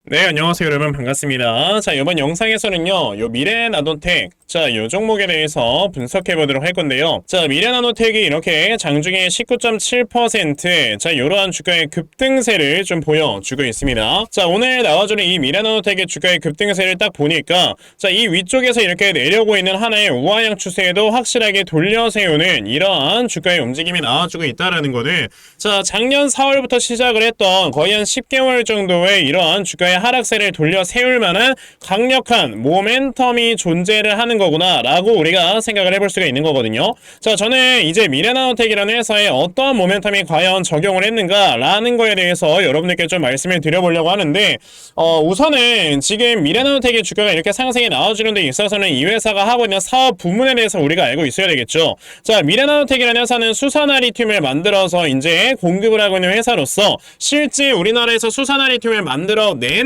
네, 안녕하세요, 여러분. 반갑습니다. 자, 이번 영상에서는요, 요 미래나노텍, 자, 요 종목에 대해서 분석해 보도록 할 건데요. 자, 미래나노텍이 이렇게 장중에 19.7%, 자, 요러한 주가의 급등세를 좀 보여주고 있습니다. 자, 오늘 나와주는 이 미래나노텍의 주가의 급등세를 딱 보니까, 자, 이 위쪽에서 이렇게 내려오고 있는 하나의 우하향 추세에도 확실하게 돌려세우는 이러한 주가의 움직임이 나와주고 있다라는 거는, 자, 작년 4월부터 시작을 했던 거의 한 10개월 정도의 이러한 주가의 하락세를 돌려 세울 만한 강력한 모멘텀이 존재를 하는 거구나 라고 우리가 생각을 해볼 수가 있는 거거든요. 자, 저는 이제 미래나노텍이라는 회사에 어떠한 모멘텀이 과연 적용을 했는가 라는 거에 대해서 여러분들께 좀 말씀을 드려보려고 하는데, 우선은 지금 미래나노텍의 주가가 이렇게 상승이 나와주는 데 있어서는 이 회사가 하고 있는 사업 부문에 대해서 우리가 알고 있어야 되겠죠. 자, 미래나노텍이라는 회사는 수산화 리튬을 만들어서 이제 공급을 하고 있는 회사로서 실제 우리나라에서 수산화 리튬을 만들어내는,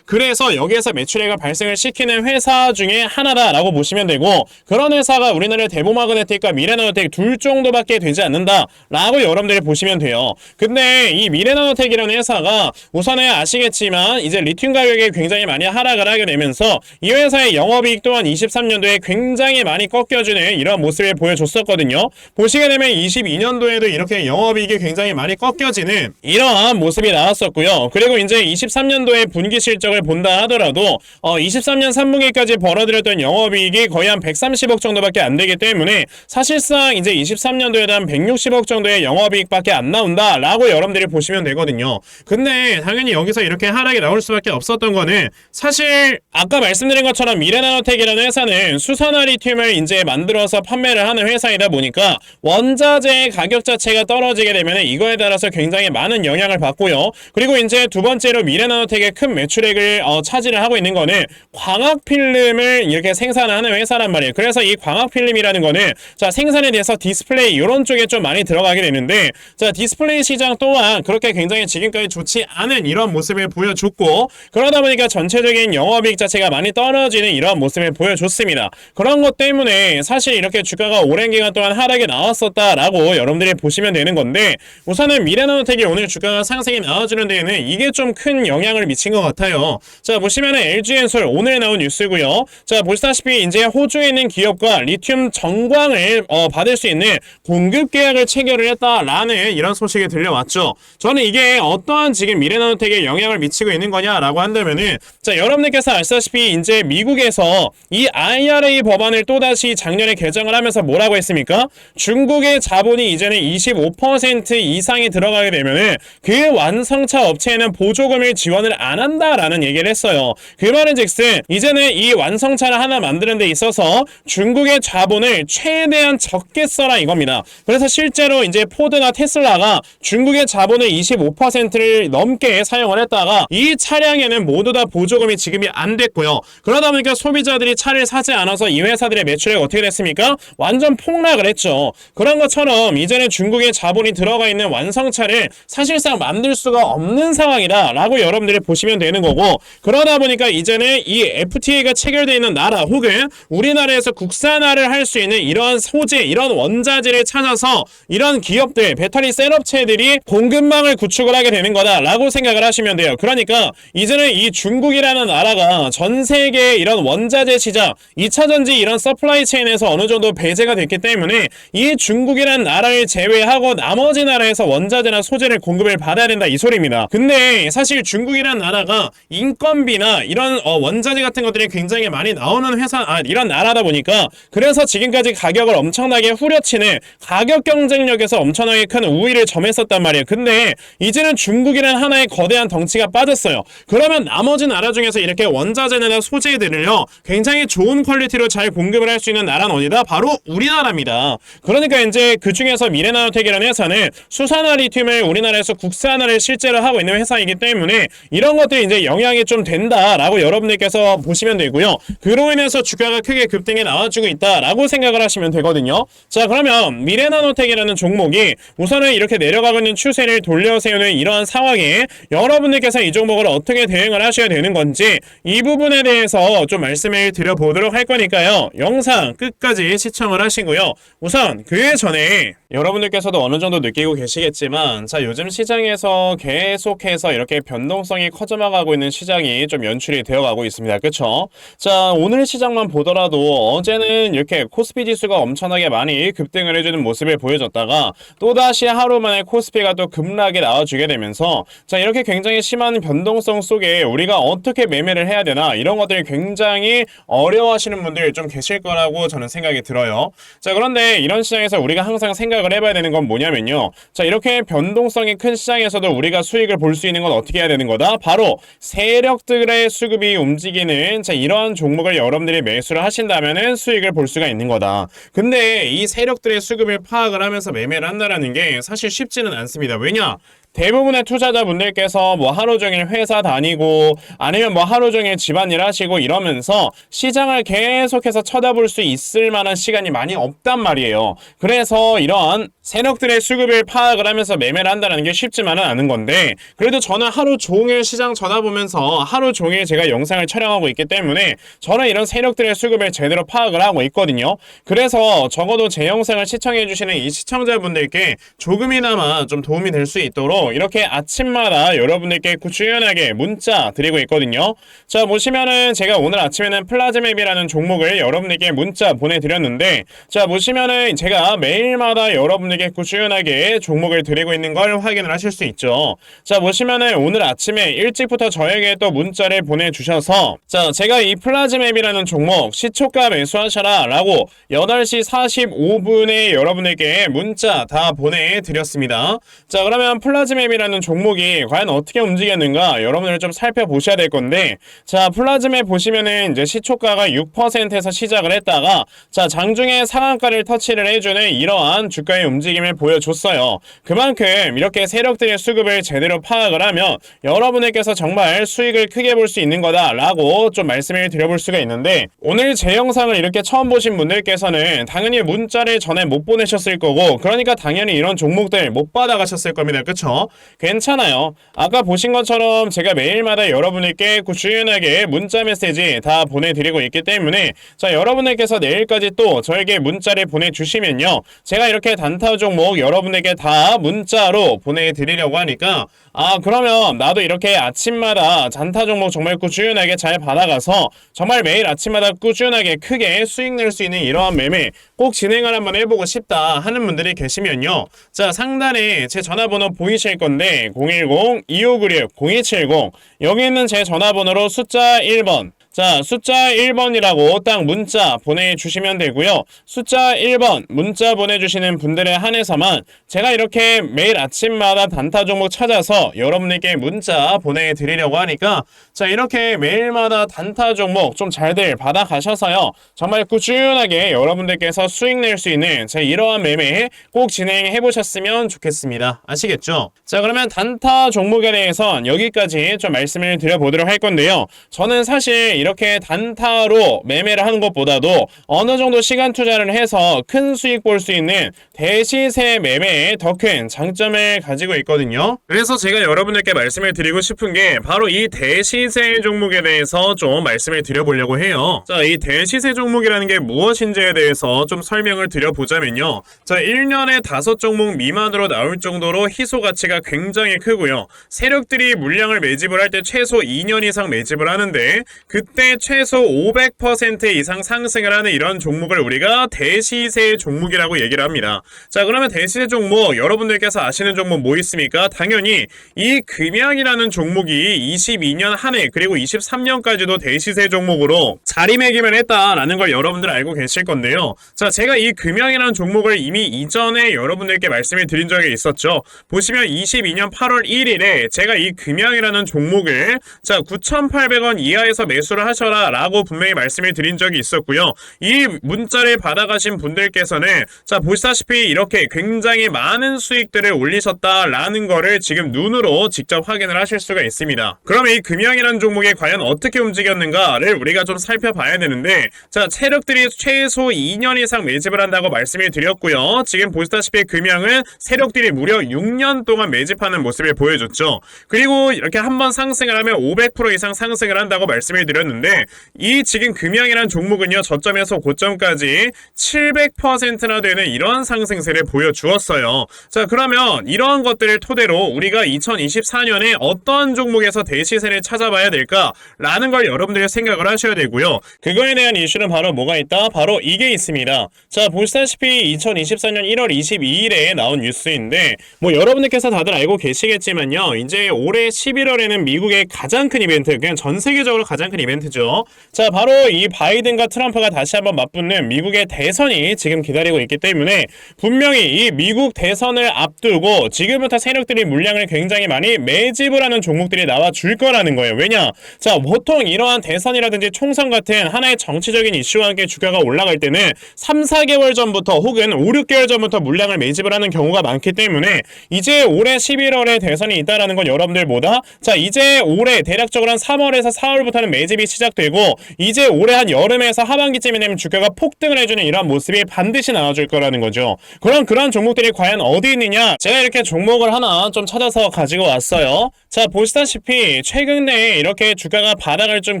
그래서 여기에서 매출액을 발생을 시키는 회사 중에 하나다라고 보시면 되고, 그런 회사가 우리나라의 대보마그네틱과 미래나노텍 둘 정도밖에 되지 않는다 라고 여러분들이 보시면 돼요. 근데 이 미래나노텍이라는 회사가 우선은 아시겠지만 이제 리튬 가격이 굉장히 많이 하락을 하게 되면서 이 회사의 영업이익 또한 23년도에 굉장히 많이 꺾여주는 이런 모습을 보여줬었거든요. 보시게 되면 22년도에도 이렇게 영업이익이 굉장히 많이 꺾여지는 이러한 모습이 나왔었고요. 그리고 이제 23년도에 분기 실적을 본다 하더라도 23년 3분기까지 벌어들였던 영업이익이 거의 한 130억 정도밖에 안 되기 때문에 사실상 이제 23년도에도 한 160억 정도의 영업이익밖에 안 나온다라고 여러분들이 보시면 되거든요. 근데 당연히 여기서 이렇게 하락이 나올 수밖에 없었던 거는, 사실 아까 말씀드린 것처럼 미래나노텍이라는 회사는 수산화 리튬을 이제 만들어서 판매를 하는 회사이다 보니까 원자재의 가격 자체가 떨어지게 되면 이거에 따라서 굉장히 많은 영향을 받고요. 그리고 이제 두 번째로 미래나노텍의 큰 매출액을 차지를 하고 있는 거는 광학 필름을 이렇게 생산하는 회사란 말이에요. 그래서 이 광학 필름이라는 거는, 자, 생산에 대해서 디스플레이 이런 쪽에 좀 많이 들어가게 되는데, 자, 디스플레이 시장 또한 그렇게 굉장히 지금까지 좋지 않은 이런 모습을 보여줬고, 그러다 보니까 전체적인 영업이익 자체가 많이 떨어지는 이런 모습을 보여줬습니다. 그런 것 때문에 사실 이렇게 주가가 오랜 기간 동안 하락이 나왔었다라고 여러분들이 보시면 되는 건데, 우선은 미래나노텍이 오늘 주가가 상승이 나와주는 데에는 이게 좀 큰 영향을 미친 것 같아요. 자, 보시면은 LG엔솔 오늘 나온 뉴스고요. 자, 보시다시피 이제 호주에 있는 기업과 리튬 정광을 받을 수 있는 공급 계약을 체결을 했다라는 이런 소식이 들려왔죠. 저는 이게 어떠한 지금 미래나노텍에 영향을 미치고 있는 거냐라고 한다면은, 자, 여러분들께서 아시다시피 이제 미국에서 이 IRA 법안을 또다시 작년에 개정을 하면서 뭐라고 했습니까? 중국의 자본이 이제는 25% 이상이 들어가게 되면은 그 완성차 업체에는 보조금을 지원을 안 한다라는 얘기를 했어요. 그 말은즉슨 이제는 이 완성차를 하나 만드는 데 있어서 중국의 자본을 최대한 적게 써라 이겁니다. 그래서 실제로 이제 포드나 테슬라가 중국의 자본을 25%를 넘게 사용을 했다가 이 차량에는 모두 다 보조금이 지급이 안 됐고요. 그러다 보니까 소비자들이 차를 사지 않아서 이 회사들의 매출액이 어떻게 됐습니까? 완전 폭락을 했죠. 그런 것처럼 이제는 중국의 자본이 들어가 있는 완성차를 사실상 만들 수가 없는 상황이다 라고 여러분들이 보시면 되는 거고, 그러다 보니까 이제는 이 FTA가 체결되어 있는 나라 혹은 우리나라에서 국산화를 할 수 있는 이런 소재, 이런 원자재를 찾아서 이런 기업들, 배터리 셀업체들이 공급망을 구축을 하게 되는 거다 라고 생각을 하시면 돼요. 그러니까 이제는 이 중국이라는 나라가 전 세계 이런 원자재 시장, 2차전지 이런 서플라이 체인에서 어느 정도 배제가 됐기 때문에 이 중국이라는 나라를 제외하고 나머지 나라에서 원자재나 소재를 공급을 받아야 된다 이 소리입니다. 근데 사실 중국이라는 나라가 인건비나 이런 원자재 같은 것들이 굉장히 많이 나오는 이런 나라다 보니까, 그래서 지금까지 가격을 엄청나게 후려치는 가격 경쟁력에서 엄청나게 큰 우위를 점했었단 말이에요. 근데 이제는 중국이라는 하나의 거대한 덩치가 빠졌어요. 그러면 나머지 나라 중에서 이렇게 원자재나 소재들을요 굉장히 좋은 퀄리티로 잘 공급을 할 수 있는 나라는 어디다? 바로 우리나라입니다. 그러니까 이제 그 중에서 미래나노텍이라는 회사는 수산화 리튬을 우리나라에서 국산화를 실제로 하고 있는 회사이기 때문에 이런 것들이 이제 영향이 좀 된다라고 여러분들께서 보시면 되고요. 그로 인해서 주가가 시장마다 크게 급등이 나와주고 있다라고 생각을 하시면 되거든요. 자, 그러면 미래나노텍이라는 종목이 우선은 이렇게 내려가고 있는 추세를 돌려세우는 이러한 상황에 여러분들께서 이 종목을 어떻게 대응을 하셔야 되는 건지 이 부분에 대해서 좀 말씀을 드려보도록 할 거니까요. 영상 끝까지 시청을 하시고요. 우선 그 전에 여러분들께서도 어느 정도 느끼고 계시겠지만, 자, 요즘 시장에서 계속해서 이렇게 변동성이 커져나가고 있는 시장이 좀 연출이 되어가고 있습니다. 그쵸? 자, 오늘 시장만 보더라도 어제는 이렇게 코스피 지수가 엄청나게 많이 급등을 해주는 모습을 보여줬다가 또다시 하루 만에 코스피가 또 급락이 나와주게 되면서, 자, 이렇게 굉장히 심한 변동성 속에 우리가 어떻게 매매를 해야 되나 이런 것들이 굉장히 어려워하시는 분들이 좀 계실 거라고 저는 생각이 들어요. 자, 그런데 이런 시장에서 우리가 항상 생각을 해봐야 되는 건 뭐냐면요, 자, 이렇게 변동성이 큰 시장에서도 우리가 수익을 볼 수 있는 건 어떻게 해야 되는 거다? 바로 세력들의 수급이 움직이는, 자, 이러한 종목을 여러분들이 매수를 하신다면은 수익을 볼 수가 있는 거다. 근데 이 세력들의 수급을 파악을 하면서 매매를 한다라는 게 사실 쉽지는 않습니다. 왜냐? 대부분의 투자자분들께서 뭐 하루 종일 회사 다니고 아니면 뭐 하루 종일 집안일 하시고 이러면서 시장을 계속해서 쳐다볼 수 있을 만한 시간이 많이 없단 말이에요. 그래서 이러한 세력들의 수급을 파악을 하면서 매매를 한다는 게 쉽지만은 않은 건데, 그래도 저는 하루 종일 시장 쳐다보면서 하루 종일 제가 영상을 촬영하고 있기 때문에 저는 이런 세력들의 수급을 제대로 파악을 하고 있거든요. 그래서 적어도 제 영상을 시청해 주시는 이 시청자분들께 조금이나마 좀 도움이 될 수 있도록 이렇게 아침마다 여러분들께 꾸준하게 문자 드리고 있거든요. 자, 보시면은 제가 오늘 아침에는 플라즈맵이라는 종목을 여러분들께 문자 보내드렸는데, 자, 보시면은 제가 매일마다 여러분들께 꾸준하게 종목을 드리고 있는 걸 확인을 하실 수 있죠. 자, 보시면은 오늘 아침에 일찍부터 저에게 또 문자를 보내주셔서, 자, 제가 이 플라즈맵이라는 종목 시초가 매수하셔라 라고 8시 45분에 여러분들께 문자 다 보내드렸습니다. 자, 그러면 플라즈맵이라는 종목이 과연 어떻게 움직였는가 여러분들 좀 살펴보셔야 될 건데, 자, 플라즈맵 보시면은 이제 시초가가 6%에서 시작을 했다가, 자, 장중에 상한가를 터치를 해주는 이러한 주가의 움직임을 보여줬어요. 그만큼 이렇게 세력들의 수급을 제대로 파악을 하면 여러분들께서 정말 수익을 크게 볼 수 있는 거다라고 좀 말씀을 드려볼 수가 있는데, 오늘 제 영상을 이렇게 처음 보신 분들께서는 당연히 문자를 전에 못 보내셨을 거고, 그러니까 당연히 이런 종목들 못 받아가셨을 겁니다. 그쵸? 괜찮아요. 아까 보신 것처럼 제가 매일마다 여러분들께 꾸준하게 문자 메시지 다 보내드리고 있기 때문에, 자, 여러분들께서 내일까지 또 저에게 문자를 보내주시면요, 제가 이렇게 단타 종목 여러분에게 다 문자로 보내드리려고 하니까, 아, 그러면 나도 이렇게 아침마다 단타 종목 정말 꾸준하게 잘 받아가서 정말 매일 아침마다 꾸준하게 크게 수익 낼 수 있는 이러한 매매 꼭 진행을 한번 해보고 싶다 하는 분들이 계시면요, 자, 상단에 제 전화번호 보이실 건데 010-2596-0270 여기 있는 제 전화번호로 숫자 1번, 자, 숫자 1번이라고 딱 문자 보내주시면 되고요. 숫자 1번 문자 보내주시는 분들에 한해서만 제가 이렇게 매일 아침마다 단타 종목 찾아서 여러분에게 문자 보내드리려고 하니까, 자, 이렇게 매일마다 단타 종목 좀 잘들 받아가셔서요, 정말 꾸준하게 여러분들께서 수익 낼 수 있는 제 이러한 매매 꼭 진행해보셨으면 좋겠습니다. 아시겠죠? 자, 그러면 단타 종목에 대해선 여기까지 좀 말씀을 드려보도록 할 건데요. 저는 사실 이렇게 단타로 매매를 하는 것보다도 어느 정도 시간 투자를 해서 큰 수익 볼 수 있는 대시세 매매에 더 큰 장점을 가지고 있거든요. 그래서 제가 여러분들께 말씀을 드리고 싶은 게 바로 이 대시세 종목에 대해서 좀 말씀을 드려보려고 해요. 자, 이 대시세 종목이라는 게 무엇인지에 대해서 좀 설명을 드려보자면요, 자, 1년에 5종목 미만으로 나올 정도로 희소 가치가 굉장히 크고요, 세력들이 물량을 매집을 할 때 최소 2년 이상 매집을 하는데 그때 최소 500% 이상 상승을 하는 이런 종목을 우리가 대시세 종목이라고 얘기를 합니다. 자, 그러면 대시세 종목 여러분들께서 아시는 종목 뭐 있습니까? 당연히 이 금양이라는 종목이 22년 한 해 그리고 23년까지도 대시세 종목으로 자리매김을 했다라는 걸 여러분들 알고 계실 건데요. 자, 제가 이 금양이라는 종목을 이미 이전에 여러분들께 말씀을 드린 적이 있었죠. 보시면 22년 8월 1일에 제가 이 금양이라는 종목을, 자, 9,800원 이하에서 매수를 매수를 하셔라 라고 분명히 말씀을 드린 적이 있었고요. 이 문자를 받아가신 분들께서는 자 보시다시피 이렇게 굉장히 많은 수익들을 올리셨다라는 거를 지금 눈으로 직접 확인을 하실 수가 있습니다. 그럼 이 금양이라는 종목이 과연 어떻게 움직였는가를 우리가 좀 살펴봐야 되는데, 자 세력들이 최소 2년 이상 매집을 한다고 말씀을 드렸고요. 지금 보시다시피 금양은 세력들이 무려 6년 동안 매집하는 모습을 보여줬죠. 그리고 이렇게 한번 상승을 하면 500% 이상 상승을 한다고 말씀을 드렸는데, 이 지금 금양이라는 종목은요 저점에서 고점까지 700%나 되는 이런 상승세를 보여주었어요. 자 그러면 이러한 것들을 토대로 우리가 2024년에 어떤 종목에서 대시세를 찾아봐야 될까라는 걸 여러분들이 생각을 하셔야 되고요. 그거에 대한 이슈는 바로 뭐가 있다? 바로 이게 있습니다. 자 보시다시피 2024년 1월 22일에 나온 뉴스인데, 뭐 여러분들께서 다들 알고 계시겠지만요, 이제 올해 11월에는 미국의 가장 큰 이벤트, 그냥 전 세계적으로 가장 큰 이벤트죠. 자 바로 이 바이든과 트럼프가 다시 한번 맞붙는 미국의 대선이 지금 기다리고 있기 때문에 분명히 이 미국 대선을 앞두고 지금부터 세력들이 물량을 굉장히 많이 매집을 하는 종목들이 나와줄 거라는 거예요. 왜냐? 자 보통 이러한 대선이라든지 총선 같은 하나의 정치적인 이슈와 함께 주가가 올라갈 때는 3, 4개월 전부터 혹은 5, 6개월 전부터 물량을 매집을 하는 경우가 많기 때문에 이제 올해 11월에 대선이 있다라는 건 여러분들보다 자 이제 올해 대략적으로 한 3월에서 4월부터는 매집이 시작되고 이제 올해 한 여름에서 하반기쯤이 되면 주가가 폭등을 해주는 이러한 모습이 반드시 나와줄 거라는 거죠. 그럼 그런 종목들이 과연 어디 있느냐? 제가 이렇게 종목을 하나 좀 찾아서 가지고 왔어요. 자 보시다시피 최근에 이렇게 주가가 바닥을 좀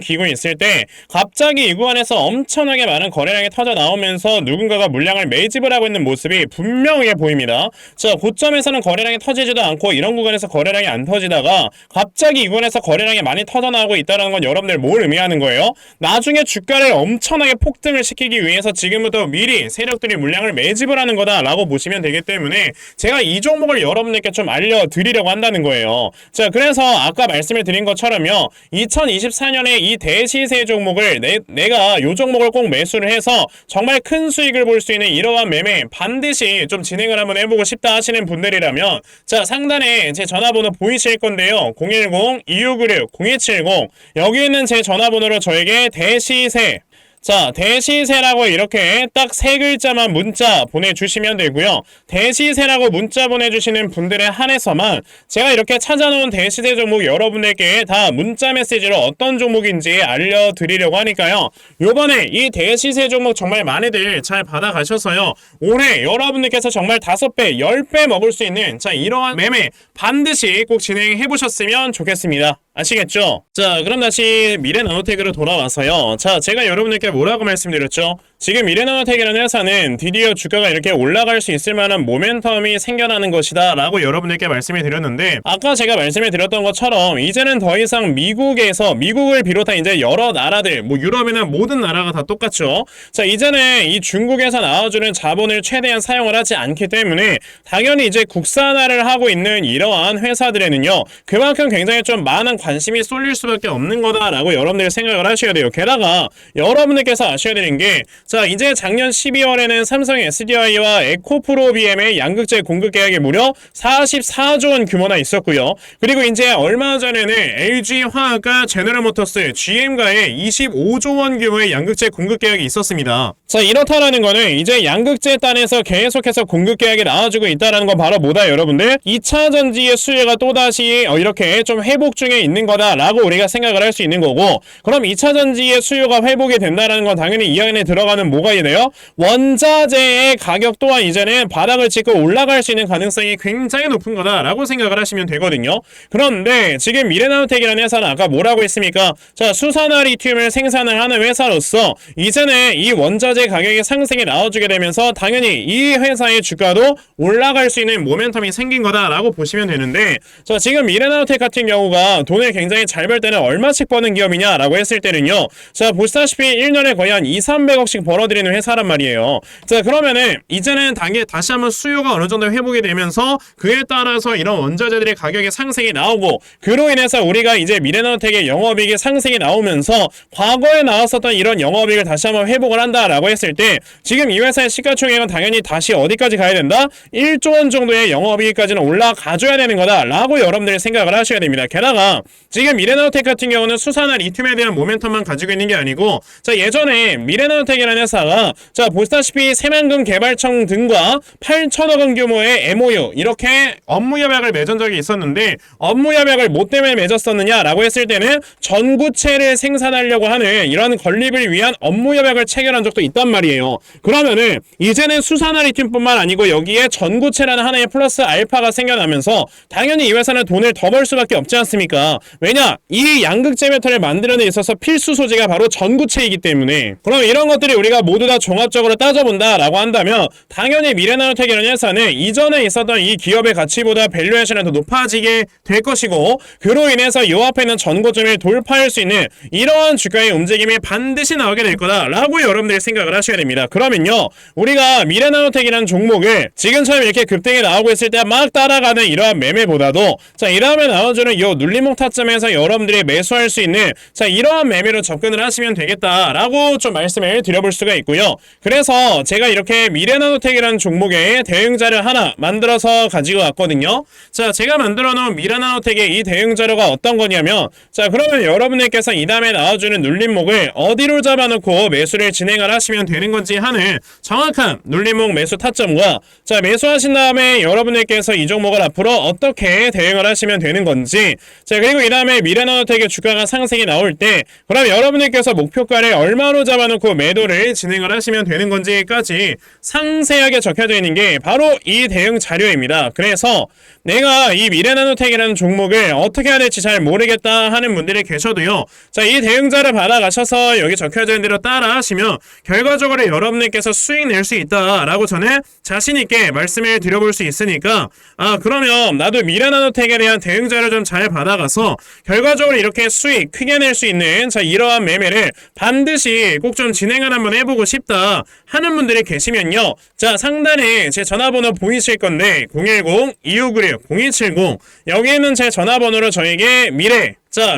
기고 있을 때 갑자기 이 구간에서 엄청나게 많은 거래량이 터져 나오면서 누군가가 물량을 매집을 하고 있는 모습이 분명하게 보입니다. 자 고점에서는 거래량이 터지지도 않고 이런 구간에서 거래량이 안 터지다가 갑자기 이 구간에서 거래량이 많이 터져 나오고 있다는 건 여러분들 뭘 의미하는 거예요? 나중에 주가를 엄청나게 폭등을 시키기 위해서 지금부터 미리 세력들이 물량을 매집을 하는 거다라고 보시면 되기 때문에 제가 이 종목을 여러분들께 좀 알려드리려고 한다는 거예요. 자 그래서 아까 말씀을 드린 것처럼요, 2024년에 이 대시세 종목을 내가 이 종목을 꼭 매수를 해서 정말 큰 수익을 볼 수 있는 이러한 매매 반드시 좀 진행을 한번 해보고 싶다 하시는 분들이라면 자 상단에 제 전화번호 보이실 건데요, 010-2696-0270 여기 있는 제 전화번호로 저에게 대시세, 자 대시세라고 이렇게 딱 세 글자만 문자 보내주시면 되고요. 대시세라고 문자 보내주시는 분들에 한해서만 제가 이렇게 찾아놓은 대시세 종목 여러분들께 다 문자 메시지로 어떤 종목인지 알려드리려고 하니까요, 요번에 이 대시세 종목 정말 많이들 잘 받아가셔서요, 올해 여러분들께서 정말 5배 10배 먹을 수 있는 자 이러한 매매 반드시 꼭 진행해보셨으면 좋겠습니다. 아시겠죠? 자 그럼 다시 미래나노텍으로 돌아와서요, 자 제가 여러분들께 뭐라고 말씀드렸죠? 지금 미래나노텍이라는 회사는 드디어 주가가 이렇게 올라갈 수 있을 만한 모멘텀이 생겨나는 것이다 라고 여러분들께 말씀을 드렸는데, 아까 제가 말씀을 드렸던 것처럼 이제는 더 이상 미국을 비롯한 이제 여러 나라들, 뭐 유럽이나 모든 나라가 다 똑같죠. 자 이제는 이 중국에서 나와주는 자본을 최대한 사용을 하지 않기 때문에 당연히 이제 국산화를 하고 있는 이러한 회사들에는요 그만큼 굉장히 좀 많은 관심이 쏠릴 수밖에 없는 거다라고 여러분들이 생각을 하셔야 돼요. 게다가 여러분들께서 아셔야 되는 게, 자 이제 작년 12월에는 삼성 SDI와 에코프로비엠의 양극재 공급 계약이 무려 44조 원 규모나 있었고요. 그리고 이제 얼마 전에는 LG화학과 제너럴모터스, GM과의 25조 원 규모의 양극재 공급 계약이 있었습니다. 자 이렇다라는 거는 이제 양극재 단에서 계속해서 공급 계약이 나와주고 있다라는 건 바로 뭐다 여러분들? 2차 전지의 수요가 또다시 이렇게 좀 회복 중에 있는 거다라고 우리가 생각을 할 수 있는 거고, 그럼 2차 전지의 수요가 회복이 된다는 건 당연히 이 안에 들어가는 뭐가 있네요? 원자재의 가격 또한 이제는 바닥을 찍고 올라갈 수 있는 가능성이 굉장히 높은 거다라고 생각을 하시면 되거든요. 그런데 지금 미래나노텍이라는 회사는 아까 뭐라고 했습니까? 자 수산화 리튬을 생산을 하는 회사로서 이제는 이 원자재 가격의 상승이 나와주게 되면서 당연히 이 회사의 주가도 올라갈 수 있는 모멘텀이 생긴 거다라고 보시면 되는데, 자 지금 미래나노텍 같은 경우가 돈을 굉장히 잘 벌 때는 얼마씩 버는 기업이냐라고 했을 때는요, 자 보시다시피 1년에 거의 한 2, 300억씩 벌어들이는 회사란 말이에요. 자, 그러면은 이제는 다시 한번 수요가 어느 정도 회복이 되면서 그에 따라서 이런 원자재들의 가격의 상승이 나오고, 그로 인해서 우리가 이제 미래나노텍의 영업이익의 상승이 나오면서 과거에 나왔었던 이런 영업이익을 다시 한번 회복을 한다라고 했을 때, 지금 이 회사의 시가총액은 당연히 다시 어디까지 가야 된다? 1조 원 정도의 영업이익까지는 올라가줘야 되는 거다라고 여러분들이 생각을 하셔야 됩니다. 게다가 지금 미래나노텍 같은 경우는 수산화 리튬에 대한 모멘텀만 가지고 있는 게 아니고, 자, 예전에 미래나노텍이라는 회사가 자, 보시다시피 새만금 개발청 등과 8천억 원 규모의 MOU 이렇게 업무협약을 맺은 적이 있었는데, 업무협약을 뭐 때문에 맺었었느냐라고 했을 때는 전구체를 생산하려고 하는 이런 건립을 위한 업무협약을 체결한 적도 있단 말이에요. 그러면은 이제는 수산화 리튬뿐만 아니고 여기에 전구체라는 하나의 플러스 알파가 생겨나면서 당연히 이 회사는 돈을 더 벌 수밖에 없지 않습니까? 왜냐? 이 양극재 메탈을 만드는 데 있어서 필수 소재가 바로 전구체이기 때문에. 그럼 이런 것들이 우리가 모두 다 종합적으로 따져본다라고 한다면 당연히 미래나노텍이라는 회사는 이전에 있었던 이 기업의 가치보다 밸류에이션이 더 높아지게 될 것이고, 그로 인해서 이 앞에 있는 전고점을 돌파할 수 있는 이러한 주가의 움직임이 반드시 나오게 될 거다라고 여러분들이 생각을 하셔야 됩니다. 그러면요, 우리가 미래나노텍이라는 종목을 지금처럼 이렇게 급등이 나오고 있을 때 막 따라가는 이러한 매매보다도 자, 이 다음에 나와주는 이 눌림목 타점에서 여러분들이 매수할 수 있는 자, 이러한 매매로 접근을 하시면 되겠다라고 좀 말씀을 드려볼 수가 있고요. 그래서 제가 이렇게 미래나노텍이라는 종목의 대응자를 하나 만들어서 가지고 왔거든요. 자, 제가 만들어 놓은 미래나노텍의 이 대응자료가 어떤 거냐면, 자, 그러면 여러분들께서 이 다음에 나와주는 눌림목을 어디로 잡아놓고 매수를 진행을 하시면 되는 건지 하는 정확한 눌림목 매수 타점과, 자, 매수하신 다음에 여러분들께서 이 종목을 앞으로 어떻게 대응을 하시면 되는 건지, 자, 그리고 이 다음에 미래나노텍의 주가가 상승이 나올 때 그럼 여러분들께서 목표가를 얼마로 잡아놓고 매도를 진행을 하시면 되는 건지까지 상세하게 적혀져 있는 게 바로 이 대응 자료입니다. 그래서 내가 이 미래나노텍이라는 종목을 어떻게 해야 될지 잘 모르겠다 하는 분들이 계셔도요, 자, 이 대응자를 받아가셔서 여기 적혀져 있는 대로 따라 하시면 결과적으로 여러분들께서 수익 낼 수 있다라고 저는 자신있게 말씀을 드려볼 수 있으니까, 그러면 나도 미래나노텍에 대한 대응자를 좀 잘 받아가서 결과적으로 이렇게 수익 크게 낼 수 있는 자, 이러한 매매를 반드시 꼭 좀 진행을 한번 해보고 싶다 하는 분들이 계시면요, 자, 상단에 제 전화번호 보이실 건데 010-2596-0270 여기 있는 제 전화번호로 저에게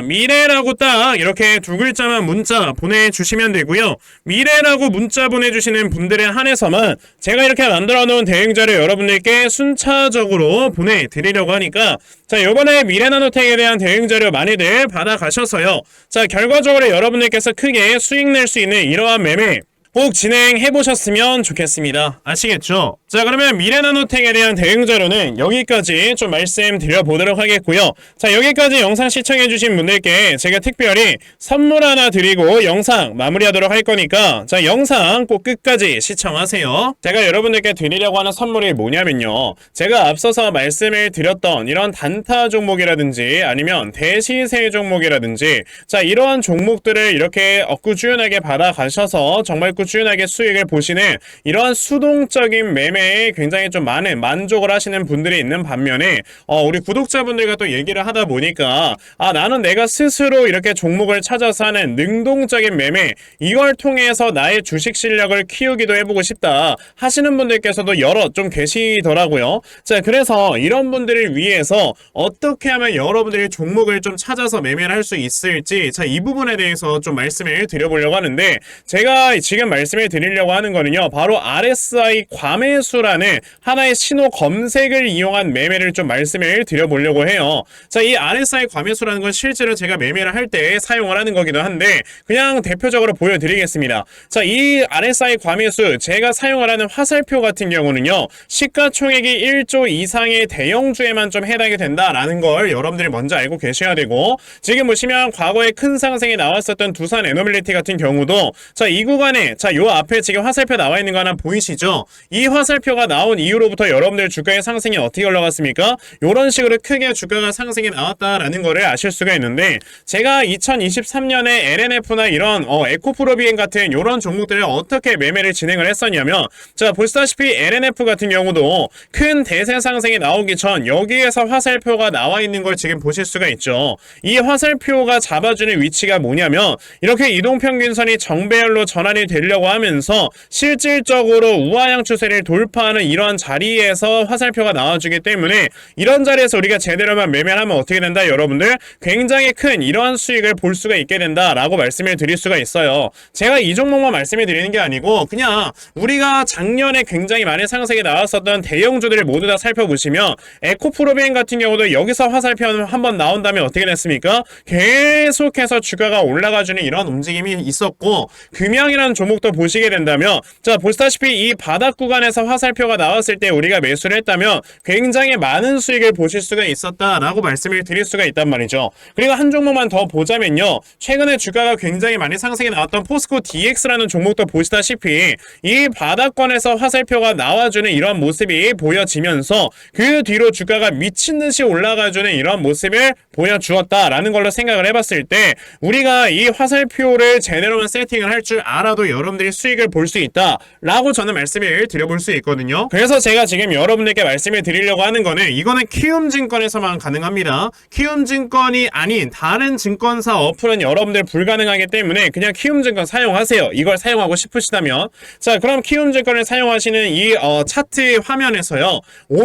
미래라고 딱 이렇게 두 글자만 문자 보내주시면 되고요. 미래라고 문자 보내주시는 분들에 한해서만 제가 이렇게 만들어 놓은 대응자를 여러분들께 순차적으로 보내드리려고 하니까, 자, 요번에 미래나노텍에 대한 대응자료 많이들 받아가셔서요, 자, 결과적으로 여러분들께서 크게 수익 낼 수 있는 이러한 매매 꼭 진행해보셨으면 좋겠습니다. 아시겠죠? 자, 그러면 미래나노텍에 대한 대응 자료는 여기까지 좀 말씀드려보도록 하겠고요. 자, 여기까지 영상 시청해주신 분들께 제가 특별히 선물 하나 드리고 영상 마무리하도록 할 거니까, 자, 영상 꼭 끝까지 시청하세요. 제가 여러분들께 드리려고 하는 선물이 뭐냐면요, 제가 앞서서 말씀을 드렸던 이런 단타 종목이라든지 아니면 대시세 종목이라든지, 자, 이러한 종목들을 이렇게 억구주연하게 받아가셔서 정말 꾸준하게 수익을 보시는 이러한 수동적인 매매에 굉장히 좀 많은 만족을 하시는 분들이 있는 반면에, 우리 구독자분들과 또 얘기를 하다 보니까 나는 내가 스스로 이렇게 종목을 찾아서 하는 능동적인 매매, 이걸 통해서 나의 주식 실력을 키우기도 해보고 싶다 하시는 분들께서도 여럿 좀 계시더라고요. 자, 그래서 이런 분들을 위해서 어떻게 하면 여러분들이 종목을 좀 찾아서 매매를 할 수 있을지, 자, 이 부분에 대해서 좀 말씀을 드려보려고 하는데, 제가 지금 말씀을 드리려고 하는 거는요, 바로 RSI 과매수라는 하나의 신호 검색을 이용한 매매를 좀 말씀을 드려보려고 해요. 자, 이 RSI 과매수라는 건 실제로 제가 매매를 할 때 사용을 하는 거기도 한데 그냥 대표적으로 보여드리겠습니다. 자, 이 RSI 과매수, 제가 사용을 하는 화살표 같은 경우는요, 시가총액이 1조 이상의 대형주에만 좀 해당이 된다라는 걸 여러분들이 먼저 알고 계셔야 되고, 지금 보시면 과거에 큰 상승이 나왔었던 두산 에너빌리티 같은 경우도, 자, 이 구간에, 자, 요 앞에 지금 화살표 나와 있는 거 하나 보이시죠? 이 화살표가 나온 이후로부터 여러분들 주가의 상승이 어떻게 올라갔습니까? 요런 식으로 크게 주가가 상승이 나왔다라는 거를 아실 수가 있는데, 제가 2023년에 LNF나 이런 에코프로비엔 같은 요런 종목들을 어떻게 매매를 진행을 했었냐면, 자, 보시다시피 LNF 같은 경우도 큰 대세 상승이 나오기 전 여기에서 화살표가 나와 있는 걸 지금 보실 수가 있죠. 이 화살표가 잡아주는 위치가 뭐냐면, 이렇게 이동평균선이 정배열로 전환이 되려 보려고 하면서 실질적으로 우하향 추세를 돌파하는 이런 자리에서 화살표가 나와주기 때문에 이런 자리에서 우리가 제대로만 매매를 하면 어떻게 된다 여러분들? 굉장히 큰 이러한 수익을 볼 수가 있게 된다라고 말씀을 드릴 수가 있어요. 제가 이 종목만 말씀을 드리는 게 아니고 그냥 우리가 작년에 굉장히 많은 상승이 나왔었던 대형주들을 모두 다 살펴보시면 에코프로비엔 같은 경우도 여기서 화살표 한번 나온 다음에 어떻게 됐습니까? 계속해서 주가가 올라가주는 이런 움직임이 있었고 금양이라는 종목도 보시게 된다면 자 보시다시피 이 바닥 구간에서 화살표가 나왔을 때 우리가 매수를 했다면 굉장히 많은 수익을 보실 수가 있었다라고 말씀을 드릴 수가 있단 말이죠. 그리고 한 종목만 더 보자면요. 최근에 주가가 굉장히 많이 상승이 나왔던 포스코 DX라는 종목도 보시다시피 이 바닥권에서 화살표가 나와주는 이런 모습이 보여지면서 그 뒤로 주가가 미친듯이 올라가주는 이런 모습을 보여주었다라는 걸로 생각을 해봤을 때 우리가 이 화살표를 제대로만 세팅을 할 줄 알아도 여러분들이 수익을 볼 수 있다라고 저는 말씀을 드려볼 수 있거든요. 그래서 제가 지금 여러분들께 말씀을 드리려고 하는 거는 이거는 키움증권에서만 가능합니다. 키움증권이 아닌 다른 증권사 어플은 여러분들 불가능하기 때문에 그냥 키움증권 사용하세요. 이걸 사용하고 싶으시다면 자 그럼 키움증권을 사용하시는 이 차트 화면에서요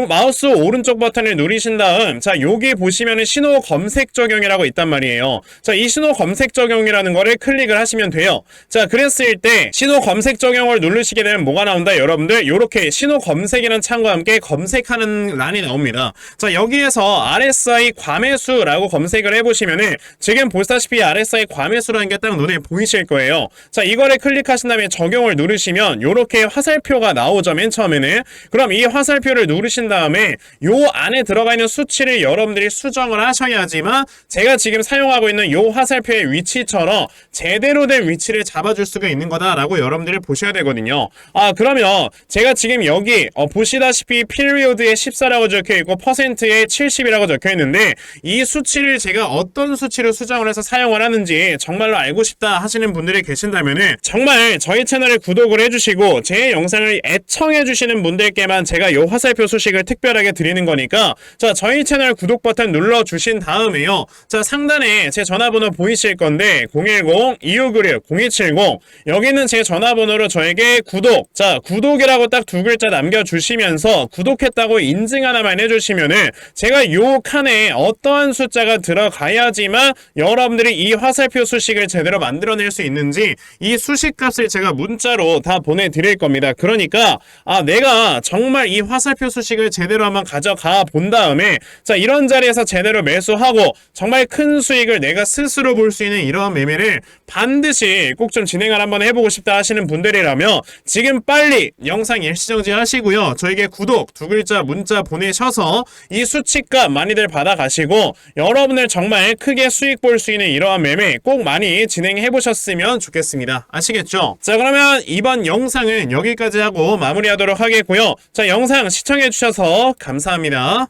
마우스 오른쪽 버튼을 누르신 다음 자 여기 보시면은 신호 검색 적용이라고 있단 말이에요. 자 이 신호 검색 적용이라는 거를 클릭을 하시면 돼요. 자 그랬을 때 신호 검색 적용을 누르시게 되면 뭐가 나온다 여러분들 요렇게 신호 검색이라는 창과 함께 검색하는 란이 나옵니다. 자 여기에서 RSI 과매수라고 검색을 해보시면은 지금 보시다시피 RSI 과매수라는 게 딱 눈에 보이실 거예요. 자 이거를 클릭하신 다음에 적용을 누르시면 요렇게 화살표가 나오죠 맨 처음에는. 그럼 이 화살표를 누르신 다음에 요 안에 들어가 있는 수치를 여러분들이 수정을 하셔야지만 제가 지금 사용하고 있는 요 화살표의 위치처럼 제대로 된 위치를 잡아줄 수가 있는 거다라고 여러분들이 보셔야 되거든요. 그러면 제가 지금 여기 보시다시피 피리오드에 14라고 적혀있고 퍼센트에 70이라고 적혀있는데 이 수치를 제가 어떤 수치로 수정을 해서 사용을 하는지 정말로 알고 싶다 하시는 분들이 계신다면은 정말 저희 채널을 구독을 해주시고 제 영상을 애청해주시는 분들께만 제가 요 화살표 소식을 특별하게 드리는 거니까 자 저희 채널 구독 버튼 눌러주신 다음에요. 자 상단에 제 전화번호 보이실 건데 010-2596-0270 여기는 제 전화번호로 저에게 구독 자 구독이라고 딱 두 글자 남겨주시면서 구독했다고 인증 하나만 해주시면은 제가 요 칸에 어떠한 숫자가 들어가야지만 여러분들이 이 화살표 수식을 제대로 만들어낼 수 있는지 이 수식값을 제가 문자로 다 보내드릴 겁니다. 그러니까 내가 정말 이 화살표 수식을 제대로 한번 가져가 본 다음에 자 이런 자리에서 제대로 매수하고 정말 큰 수익을 내가 스스로 볼 수 있는 이러한 매매를 반드시 꼭 좀 진행을 한번 해보고 싶다 하시는 분들이라면 지금 빨리 영상 일시정지 하시고요. 저에게 구독 두 글자 문자 보내셔서 이 수치값 많이들 받아가시고 여러분들 정말 크게 수익 볼 수 있는 이러한 매매 꼭 많이 진행해 보셨으면 좋겠습니다. 아시겠죠? 자 그러면 이번 영상은 여기까지 하고 마무리하도록 하겠고요. 자 영상 시청해 주셔서 감사합니다.